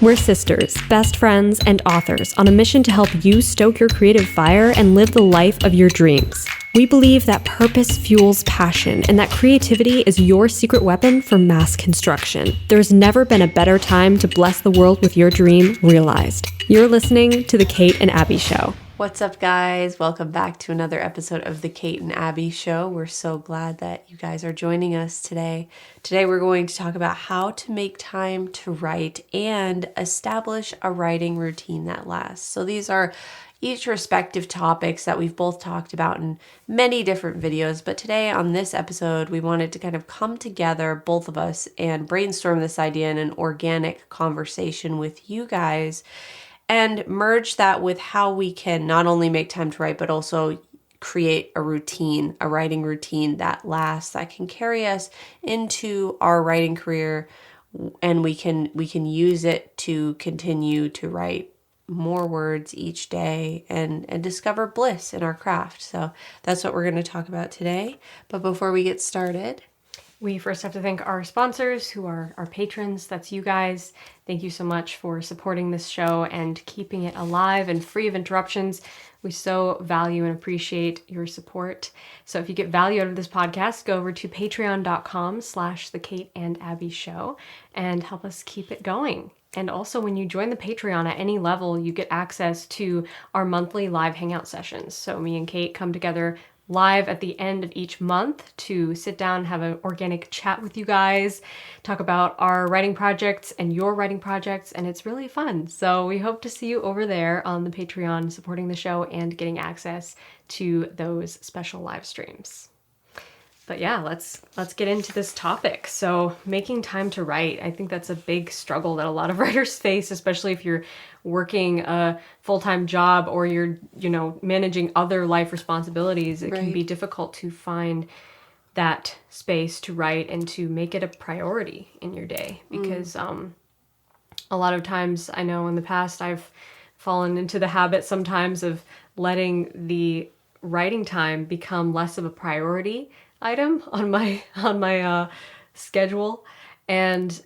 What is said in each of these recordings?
We're sisters, best friends, and authors on a mission to help you stoke your creative fire and live the life of your dreams. We believe that purpose fuels passion and that creativity is your secret weapon for mass construction. There's never been a better time to bless the world with your dream realized. You're listening to The Kate and Abbie Show. What's up, guys? Welcome back to another episode of the Kate and Abbie Show. We're so glad that you guys are joining us today. Today we're going to talk about how to make time to write and establish a writing routine that lasts. So these are each respective topics that we've both talked about in many different videos, but today on this episode we wanted to kind of come together, both of us, and brainstorm this idea in an organic conversation with you guys and merge that with how we can not only make time to write, but also create a routine, a writing routine that lasts, that can carry us into our writing career, and we can use it to continue to write more words each day and discover bliss in our craft. So that's what we're going to talk about today. But before we get started, we first have to thank our sponsors, who are our patrons. That's you guys. Thank you so much for supporting this show and keeping it alive and free of interruptions. We so value and appreciate your support. So if you get value out of this podcast, go over to patreon.com/The Kate and Abbie Show and help us keep it going. And also, when you join the Patreon at any level, you get access to our monthly live hangout sessions. So me and Kate come together live at the end of each month to sit down, have an organic chat with you guys, talk about our writing projects and your writing projects, and it's really fun. So we hope to see you over there on the Patreon, supporting the show and getting access to those special live streams. But yeah, let's get into this topic. So making time to write, I think that's a big struggle that a lot of writers face, especially if you're working a full-time job or you're, managing other life responsibilities. It can be difficult to find that space to write and to make it a priority in your day, because a lot of times, I know in the past I've fallen into the habit sometimes of letting the writing time become less of a priority item on my schedule. And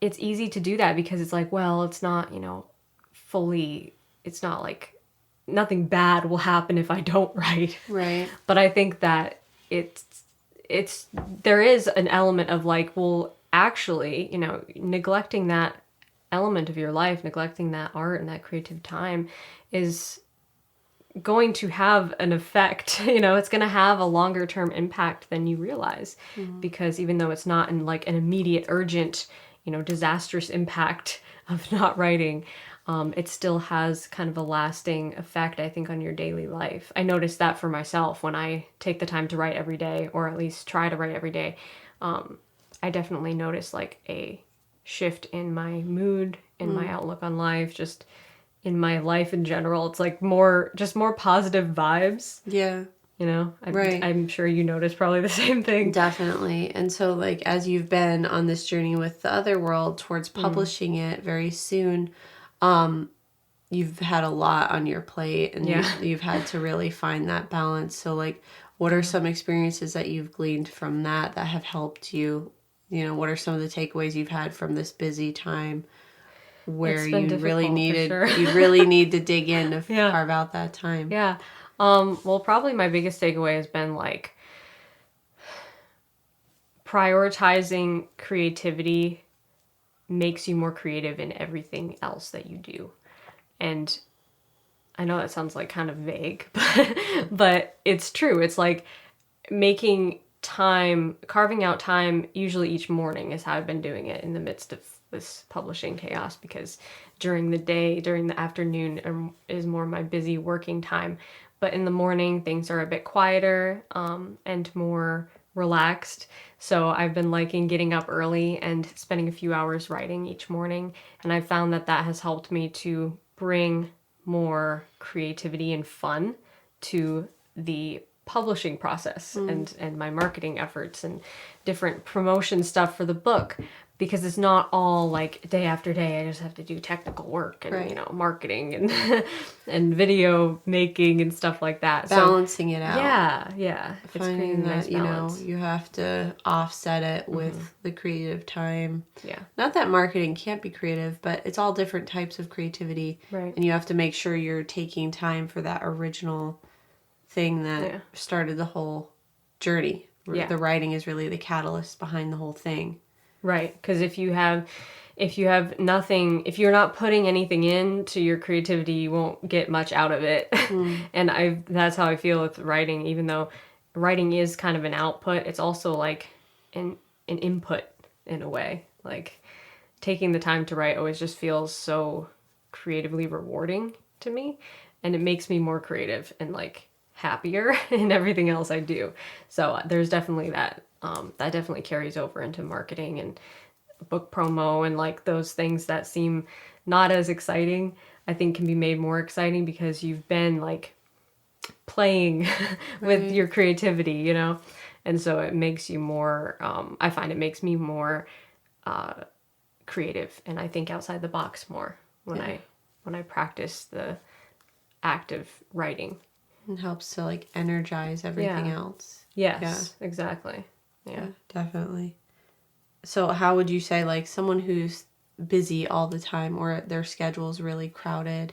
it's easy to do that because it's like, well, it's not, it's not like nothing bad will happen if I don't write. Right. But I think that there is an element of like, well, actually, neglecting that element of your life, neglecting that art and that creative time is going to have an effect. It's going to have a longer term impact than you realize, because even though it's not in like an immediate, urgent, disastrous impact of not writing, it still has kind of a lasting effect, I think, on your daily life. I noticed that for myself when I take the time to write every day, or at least try to write every day. I definitely notice like a shift in my mood, in my outlook on life, just in my life in general. It's like more positive vibes. Yeah. Right. I'm sure you notice probably the same thing. Definitely. And so like, as you've been on this journey with The Other World towards publishing it very soon, you've had a lot on your plate, and you've had to really find that balance. So like, what are some experiences that you've gleaned from that have helped you? What are some of the takeaways you've had from this busy time where you really need to dig in to carve out that time? Yeah. Well, probably my biggest takeaway has been like prioritizing creativity makes you more creative in everything else that you do. And I know that sounds like kind of vague, but it's true. It's like carving out time, usually each morning is how I've been doing it in the midst of this publishing chaos, because during the day, during the afternoon is more my busy working time. But in the morning, things are a bit quieter and more relaxed. So I've been liking getting up early and spending a few hours writing each morning. And I found that has helped me to bring more creativity and fun to the publishing process and my marketing efforts and different promotion stuff for the book. because it's not all like day after day. I just have to do technical work and Right. marketing and and video making and stuff like that. Balancing it out. Yeah. It's Finding creating a nice that, balance. you have to offset it with the creative time. Yeah. Not that marketing can't be creative, but it's all different types of creativity. Right. And you have to make sure you're taking time for that original thing that started the whole journey. Yeah. The writing is really the catalyst behind the whole thing. Right, because if you have nothing, if you're not putting anything into your creativity, you won't get much out of it. And that's how I feel with writing. Even though writing is kind of an output, it's also like an input in a way. Like taking the time to write always just feels so creatively rewarding to me, and it makes me more creative and like happier in everything else I do. So there's definitely that. That definitely carries over into marketing and book promo, and like those things that seem not as exciting, I think can be made more exciting because you've been like playing with your creativity, and so it makes you more, I find it makes me more creative, and I think outside the box more when I practice the act of writing. It helps to like energize everything else. Yes, exactly. Yeah, definitely. So how would you say, like, someone who's busy all the time or their schedule's really crowded,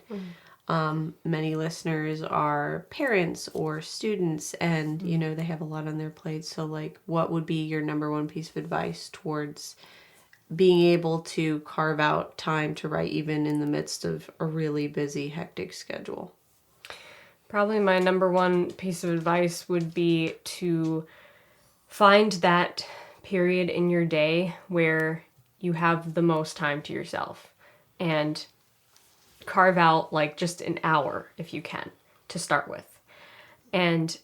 many listeners are parents or students and, they have a lot on their plate. So, like, what would be your number one piece of advice towards being able to carve out time to write even in the midst of a really busy, hectic schedule? Probably my number one piece of advice would be to find that period in your day where you have the most time to yourself and carve out like just an hour if you can to start with. And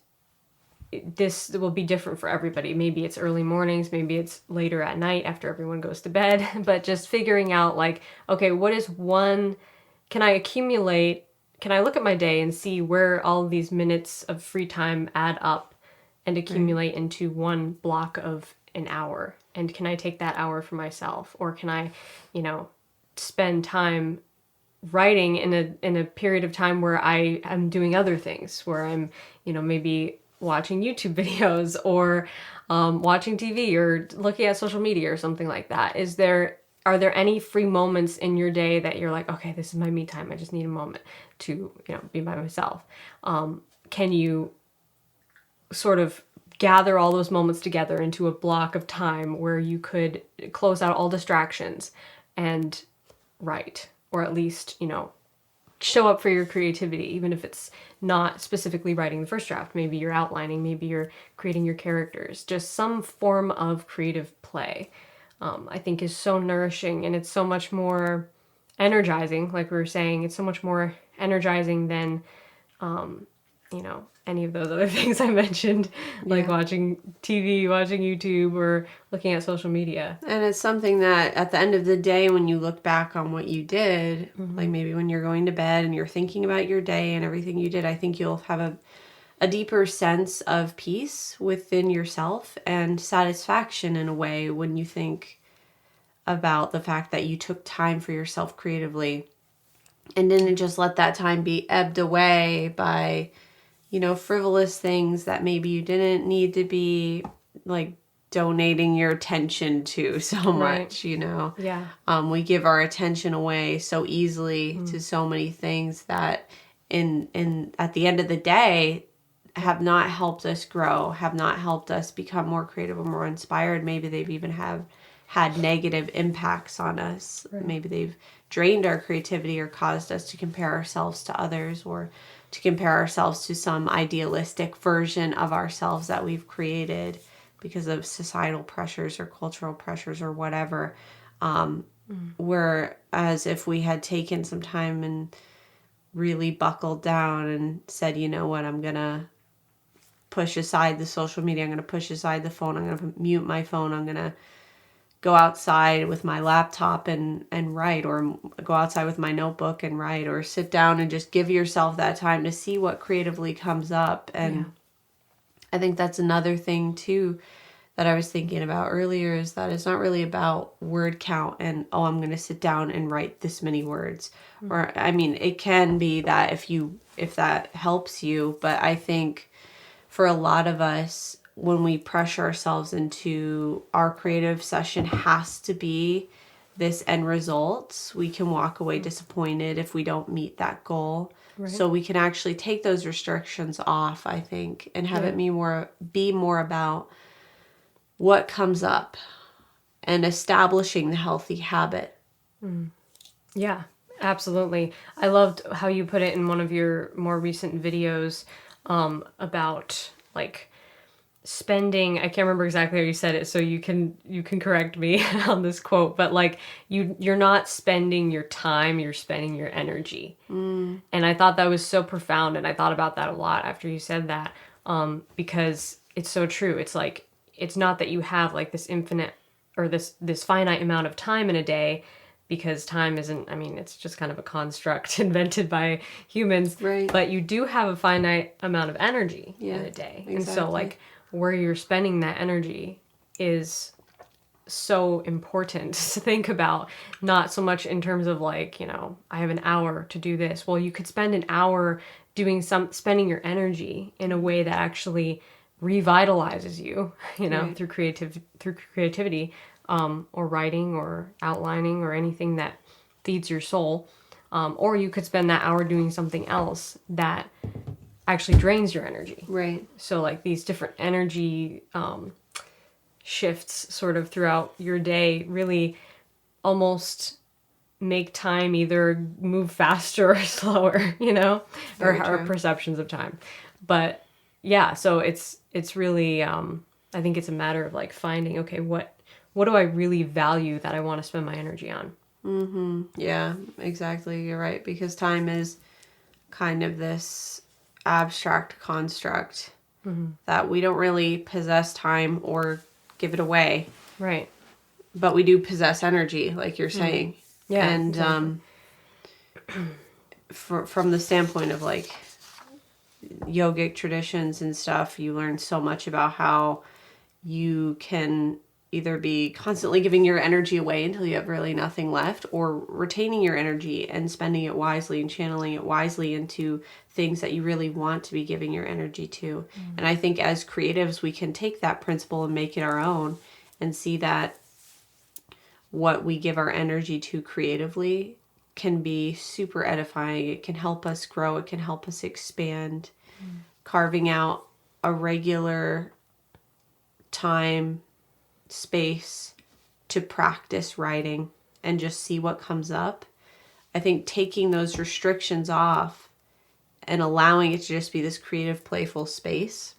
this will be different for everybody. Maybe it's early mornings, maybe it's later at night after everyone goes to bed, but just figuring out like, okay, what is one, can I look at my day and see where all these minutes of free time add up and accumulate into one block of an hour? And can I take that hour for myself? Or can I, spend time writing in a period of time where I am doing other things, where I'm, maybe watching YouTube videos or watching TV or looking at social media or something like that? Are there any free moments in your day that you're like, okay, this is my me time. I just need a moment to, be by myself. Can you sort of gather all those moments together into a block of time where you could close out all distractions and write, or at least, show up for your creativity, even if it's not specifically writing the first draft. Maybe you're outlining, maybe you're creating your characters, just some form of creative play, I think is so nourishing, and it's so much more energizing. Like we were saying, it's so much more energizing than, any of those other things I mentioned, like watching TV, watching YouTube, or looking at social media. And it's something that at the end of the day, when you look back on what you did, like maybe when you're going to bed and you're thinking about your day and everything you did, I think you'll have a deeper sense of peace within yourself and satisfaction in a way when you think about the fact that you took time for yourself creatively and didn't just let that time be ebbed away by, frivolous things that maybe you didn't need to be like donating your attention to so much, Yeah. We give our attention away so easily to so many things that in at the end of the day have not helped us grow, have not helped us become more creative or more inspired. Maybe they've even had negative impacts on us. Right. Maybe they've drained our creativity or caused us to compare ourselves to others, or to compare ourselves to some idealistic version of ourselves that we've created because of societal pressures or cultural pressures or whatever. Whereas if we had taken some time and really buckled down and said, you know what, I'm going to push aside the social media, I'm going to push aside the phone, I'm going to mute my phone, I'm going to go outside with my laptop and write, or go outside with my notebook and write, or sit down and just give yourself that time to see what creatively comes up. And I think that's another thing too that I was thinking about earlier is that it's not really about word count and, oh, I'm going to sit down and write this many words. Or, I mean, it can be that if that helps you, but I think for a lot of us, when we pressure ourselves into our creative session has to be this end result, we can walk away disappointed if we don't meet that goal. Right. So we can actually take those restrictions off, I think, and have it be more about what comes up and establishing the healthy habit. Yeah, absolutely. I loved how you put it in one of your more recent videos about like spending, I can't remember exactly how you said it, so you can correct me on this quote, but like you're not spending your time, you're spending your energy. And I thought that was so profound, and I thought about that a lot after you said that, because it's so true. It's like, it's not that you have like this infinite or this finite amount of time in a day, because time isn't, I mean, it's just kind of a construct invented by humans. Right. But you do have a finite amount of energy in a day. Exactly. And so like where you're spending that energy is so important to think about, not so much in terms of like, I have an hour to do this. Well, you could spend an hour spending your energy in a way that actually revitalizes you, Right. through creativity, or writing or outlining or anything that feeds your soul. Or you could spend that hour doing something else that actually drains your energy. Right. So like these different energy shifts sort of throughout your day really almost make time either move faster or slower, or our perceptions of time. But yeah, so it's really, I think it's a matter of like finding, okay, what do I really value that I want to spend my energy on? Mm-hmm. Yeah, exactly. You're right. Because time is kind of this abstract construct that we don't really possess time or give it away. Right. But we do possess energy, like you're saying. Yeah. And exactly. from the standpoint of like yogic traditions and stuff, you learn so much about how you can either be constantly giving your energy away until you have really nothing left, or retaining your energy and spending it wisely and channeling it wisely into things that you really want to be giving your energy to. And I think as creatives, we can take that principle and make it our own and see that what we give our energy to creatively can be super edifying. It can help us grow. It can help us expand. Carving out a regular time, space to practice writing and just see what comes up. I think taking those restrictions off and allowing it to just be this creative, playful space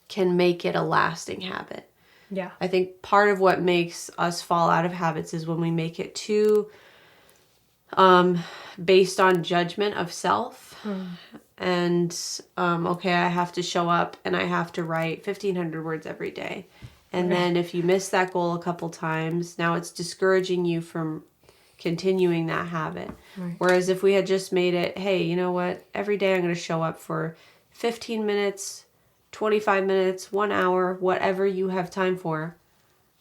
can make it a lasting habit. Yeah. I think part of what makes us fall out of habits is when we make it too based on judgment of self. And, okay, I have to show up and I have to write 1,500 words every day. And then if you miss that goal a couple times, now it's discouraging you from continuing that habit. Right. Whereas if we had just made it, hey, you know what? Every day I'm going to show up for 15 minutes, 25 minutes, 1 hour, whatever you have time for.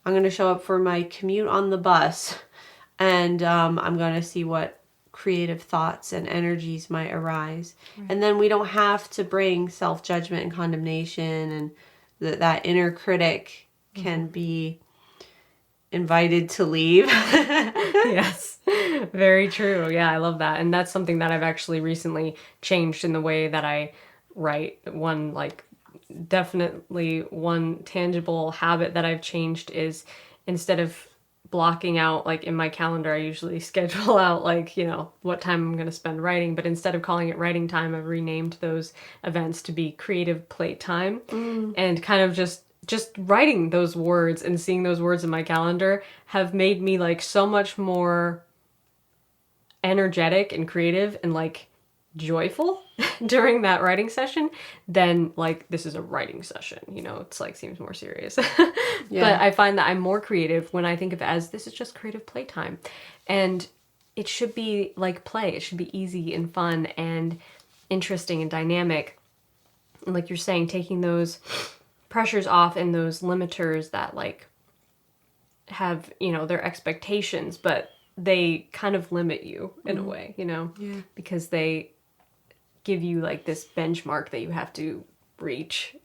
I'm going to show up for my commute on the bus, and I'm going to see what creative thoughts and energies might arise. Right. And then we don't have to bring self-judgment and condemnation, and that inner critic can be invited to leave. Yes, very true. Yeah, I love that. And that's something that I've actually recently changed in the way that I write. Definitely one tangible habit that I've changed is, instead of blocking out, like in my calendar, I usually schedule out like, what time I'm going to spend writing, but instead of calling it writing time, I've renamed those events to be creative playtime. And kind of just writing those words and seeing those words in my calendar have made me like so much more energetic and creative and like joyful during that writing session than like, this is a writing session, it's like seems more serious. But I find that I'm more creative when I think of it as, this is just creative playtime. And it should be like play. It should be easy and fun and interesting and dynamic. And like you're saying, taking those pressure's off and those limiters that like have, you know, their expectations, but they kind of limit you in a way, you know, because they give you like this benchmark that you have to reach.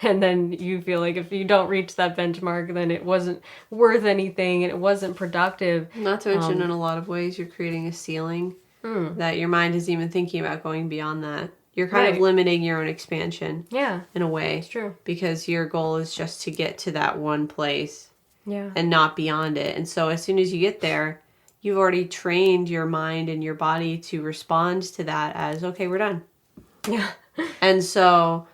And then you feel like if you don't reach that benchmark, then it wasn't worth anything and it wasn't productive. Not to mention, in a lot of ways, you're creating a ceiling that your mind isn't even thinking about going beyond that. You're kind of limiting your own expansion. Yeah. In a way. It's true. Because your goal is just to get to that one place. Yeah. And not beyond it. And so as soon as you get there, you've already trained your mind and your body to respond to that as, okay, we're done. Yeah. And so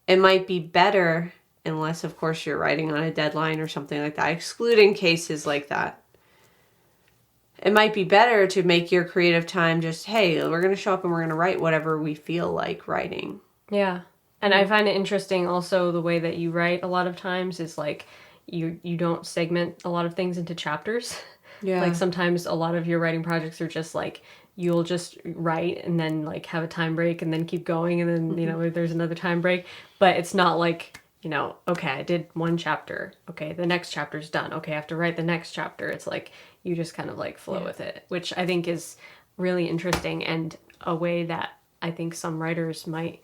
it might be better, unless, of course, you're writing on a deadline or something like that, excluding cases like that. It might be better to make your creative time just, hey, we're going to show up and we're going to write whatever we feel like writing. Yeah. And I find it interesting also the way that you write a lot of times is like you don't segment a lot of things into chapters. Yeah. Like sometimes a lot of your writing projects are just like you'll just write and then like have a time break and then keep going and then, you know, there's another time break. But it's not like, you know, okay, I did one chapter. Okay, the next chapter's done. Okay, I have to write the next chapter. It's like you just kind of like flow with it, which I think is really interesting and a way that I think some writers might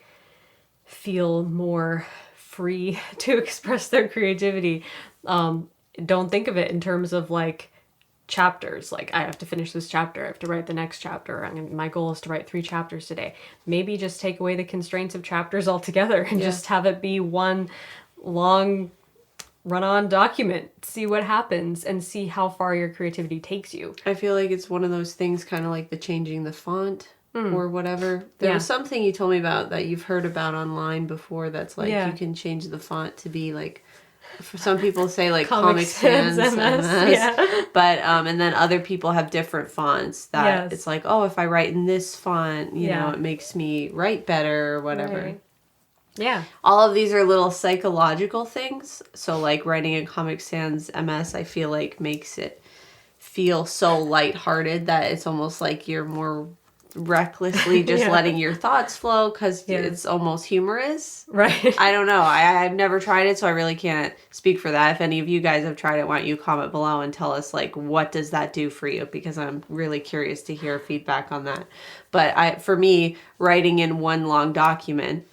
feel more free to express their creativity. Don't think of it in terms of like chapters, like I have to finish this chapter, I have to write the next chapter, my goal is to write 3 chapters today. Maybe just take away the constraints of chapters altogether and just have it be one long run-on document. See what happens and see how far your creativity takes you. I feel like it's one of those things, kind of like the changing the font or whatever. There was something you told me about that you've heard about online before that's like you can change the font to be like, for some people say like Comic Sans MS. Yeah. But and then other people have different fonts that it's like, oh, if I write in this font, you know, it makes me write better or whatever. Right. Yeah. All of these are little psychological things. So like writing in Comic Sans MS, I feel like makes it feel so lighthearted that it's almost like you're more recklessly just letting your thoughts flow because it's almost humorous. Right. I don't know. I've never tried it, so I really can't speak for that. If any of you guys have tried it, why don't you comment below and tell us, like, what does that do for you? Because I'm really curious to hear feedback on that. But for me, writing in one long document,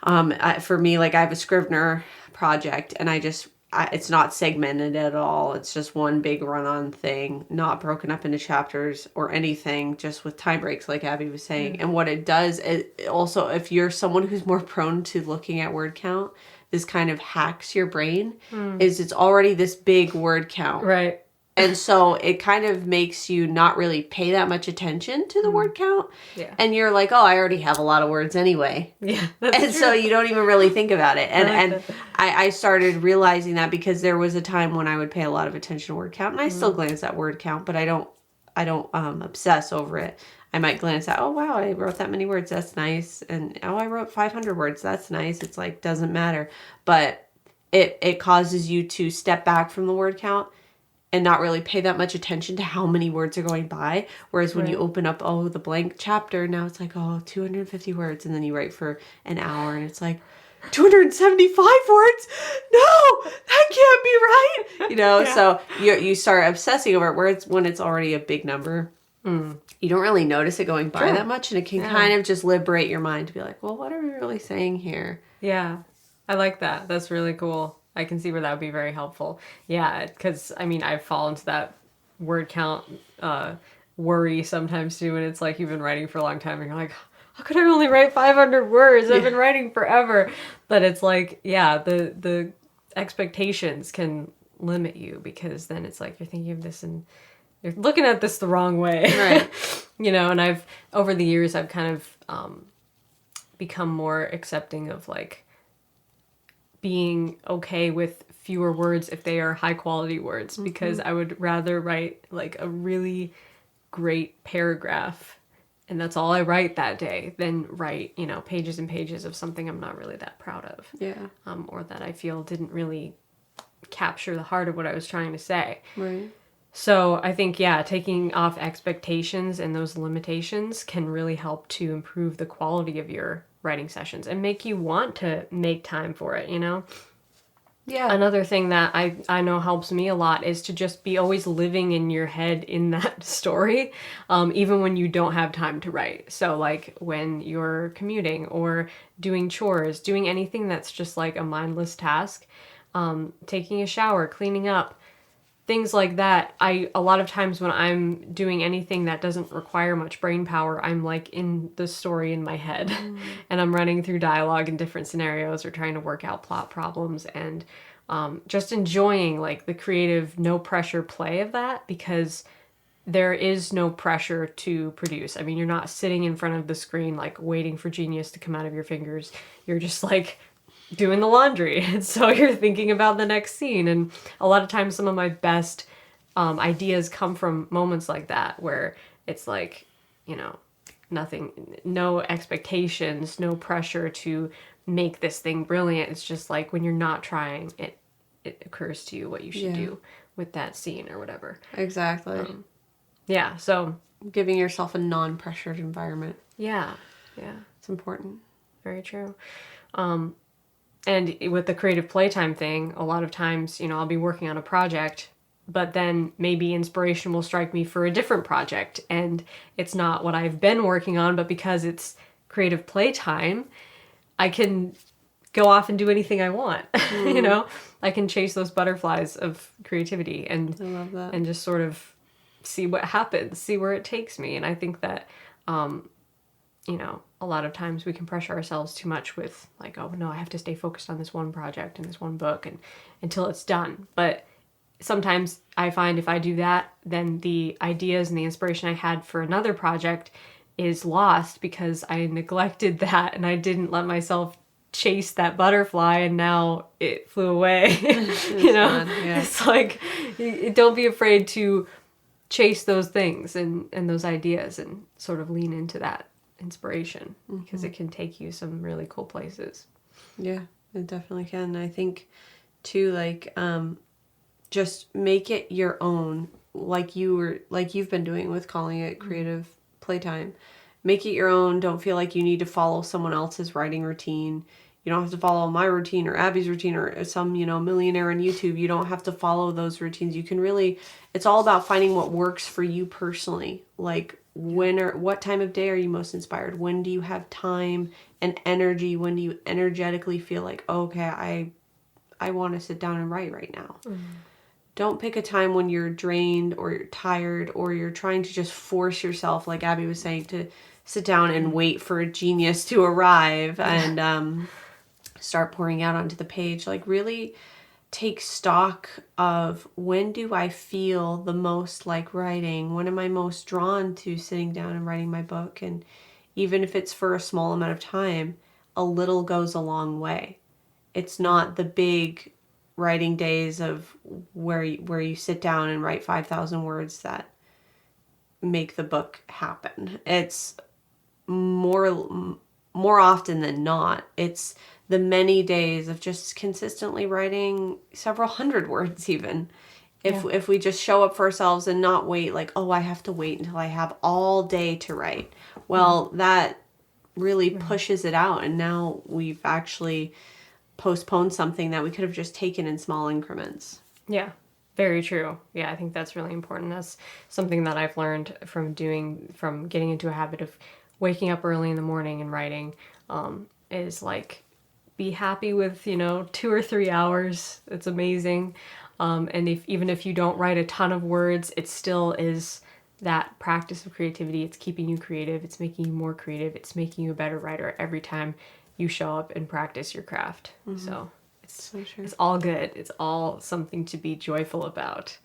for me, like, I have a Scrivener project, and it's not segmented at all. It's just one big run-on thing, not broken up into chapters or anything, just with time breaks, like Abbie was saying. And what it does, it also, if you're someone who's more prone to looking at word count, this kind of hacks your brain, is it's already this big word count. Right. And so it kind of makes you not really pay that much attention to the word count. Yeah. And you're like, oh, I already have a lot of words anyway. Yeah. That's true. So you don't even really think about it. And I started realizing that because there was a time when I would pay a lot of attention to word count. And I still glance at word count, but I don't obsess over it. I might glance at, oh, wow, I wrote that many words. That's nice. And, oh, I wrote 500 words. That's nice. It's like, doesn't matter. But it causes you to step back from the word count and not really pay that much attention to how many words are going by. Whereas when you open up, the blank chapter, now it's like, 250 words. And then you write for an hour and it's like, 275 words? No, that can't be right. You know, so you start obsessing over it, where when it's already a big number. You don't really notice it going by that much. And it can kind of just liberate your mind to be like, well, what are we really saying here? Yeah, I like that. That's really cool. I can see where that would be very helpful. Yeah, because, I mean, I fall into that word count worry sometimes too, and it's like you've been writing for a long time, and you're like, how could I only write 500 words? I've been writing forever. But it's like, the expectations can limit you, because then it's like you're thinking of this and you're looking at this the wrong way. Right. You know, and over the years, I've kind of become more accepting of like, being okay with fewer words if they are high quality words, because I would rather write like a really great paragraph and that's all I write that day than write, you know, pages and pages of something I'm not really that proud of. Yeah. Or that I feel didn't really capture the heart of what I was trying to say. Right. So I think, taking off expectations and those limitations can really help to improve the quality of your writing sessions and make you want to make time for it, you know? Yeah. Another thing that I know helps me a lot is to just be always living in your head in that story, even when you don't have time to write. So like when you're commuting or doing chores, doing anything that's just like a mindless task, taking a shower, cleaning up, things like that. A lot of times when I'm doing anything that doesn't require much brain power, I'm like in the story in my head and I'm running through dialogue in different scenarios or trying to work out plot problems and just enjoying like the creative no pressure play of that, because there is no pressure to produce. I mean, you're not sitting in front of the screen like waiting for genius to come out of your fingers. You're just like doing the laundry. And so you're thinking about the next scene. And a lot of times, some of my best ideas come from moments like that where it's like, you know, nothing, no expectations, no pressure to make this thing brilliant. It's just like when you're not trying, it occurs to you what you should do with that scene or whatever. Exactly. Yeah. So Giving yourself a non-pressured environment. yeah. Yeah. It's important. Very true. And with the creative playtime thing, a lot of times, you know, I'll be working on a project, but then maybe inspiration will strike me for a different project. And it's not what I've been working on, but because it's creative playtime, I can go off and do anything I want. You know, I can chase those butterflies of creativity and I love that. and just sort of see what happens, see where it takes me. And I think that you know, a lot of times we can pressure ourselves too much with like, oh no, I have to stay focused on this one project and this one book and until it's done. But sometimes I find if I do that, then the ideas and the inspiration I had for another project is lost because I neglected that and I didn't let myself chase that butterfly and now it flew away. You know, yeah. It's like, don't be afraid to chase those things and those ideas and sort of lean into that inspiration because it can take you some really cool places. Yeah, it definitely can. I think too, like, just make it your own, like you've been doing with calling it creative playtime. Make it your own. Don't feel like you need to follow someone else's writing routine. You don't have to follow my routine or Abbie's routine or some, you know, millionaire on YouTube. You don't have to follow those routines. You can really, it's all about finding what works for you personally. Like what time of day are you most inspired? When do you have time and energy? When do you energetically feel like, oh, okay, I want to sit down and write right now. Don't pick a time when you're drained or you're tired or you're trying to just force yourself, like Abbie was saying, to sit down and wait for a genius to arrive and start pouring out onto the page. Like really take stock of when do I feel the most like writing? When am I most drawn to sitting down and writing my book? And even if it's for a small amount of time, a little goes a long way. It's not the big writing days of where you sit down and write 5,000 words that make the book happen. It's more often than not, it's the many days of just consistently writing several hundred words even. If we just show up for ourselves and not wait like, oh, I have to wait until I have all day to write. Well, that really pushes it out. And now we've actually postponed something that we could have just taken in small increments. Yeah, very true. Yeah, I think that's really important. That's something that I've learned from getting into a habit of waking up early in the morning and writing, is like, be happy with, 2 or 3 hours. It's amazing. And even if you don't write a ton of words, it still is that practice of creativity. It's keeping you creative. It's making you more creative. It's making you a better writer every time you show up and practice your craft. So it's all good. It's all something to be joyful about.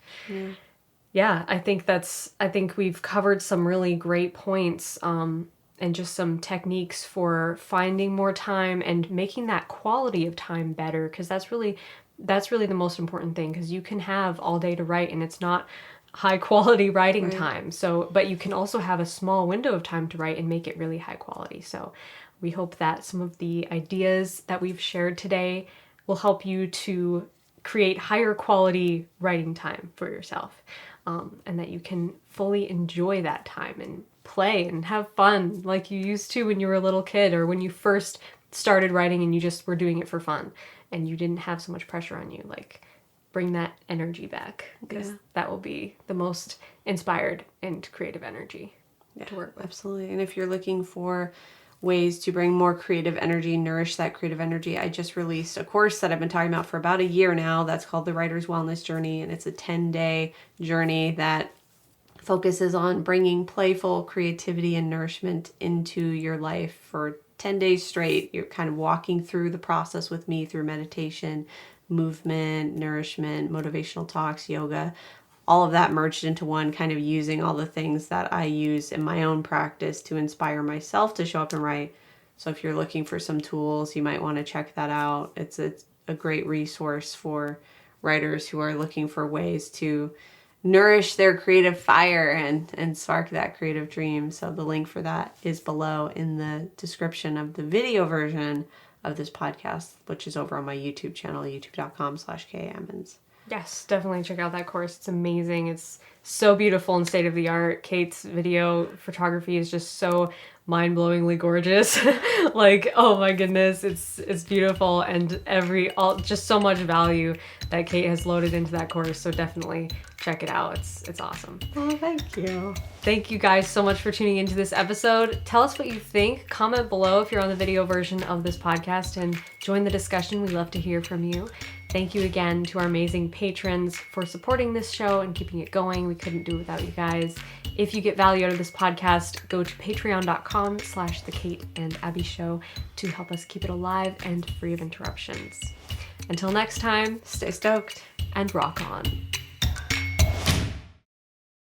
Yeah, I think we've covered some really great points, and just some techniques for finding more time and making that quality of time better, because that's really the most important thing, because you can have all day to write and it's not high quality writing time. So, but you can also have a small window of time to write and make it really high quality. So we hope that some of the ideas that we've shared today will help you to create higher quality writing time for yourself, and that you can fully enjoy that time and play and have fun like you used to when you were a little kid or when you first started writing and you just were doing it for fun. and you didn't have so much pressure on you. Like, bring that energy back, because that will be the most inspired and creative energy to work with. Absolutely. And if you're looking for ways to bring more creative energy, nourish that creative energy, I just released a course that I've been talking about for about a year now. That's called the Writer's Wellness Journey, and it's a 10-day journey that focuses on bringing playful creativity and nourishment into your life for 10 days straight. You're kind of walking through the process with me through meditation, movement, nourishment, motivational talks, yoga, all of that merged into one, kind of using all the things that I use in my own practice to inspire myself to show up and write. So if you're looking for some tools, you might want to check that out. It's a great resource for writers who are looking for ways to nourish their creative fire and spark that creative dream. So the link for that is below in the description of the video version of this podcast, which is over on my YouTube channel, youtube.com/kammons. Yes, definitely check out that course. It's amazing. It's so beautiful and state of the art. Kate's video photography is just so mind-blowingly gorgeous. Like, oh my goodness, it's beautiful, and just so much value that Kate has loaded into that course. So definitely check it out. It's awesome. Oh, thank you. Thank you guys so much for tuning into this episode. Tell us what you think. Comment below if you're on the video version of this podcast, and join the discussion. We'd love to hear from you. Thank you again to our amazing patrons for supporting this show and keeping it going. We couldn't do it without you guys. If you get value out of this podcast, go to patreon.com/the Kate and Abbie Show to help us keep it alive and free of interruptions. Until next time, Stay stoked and rock on.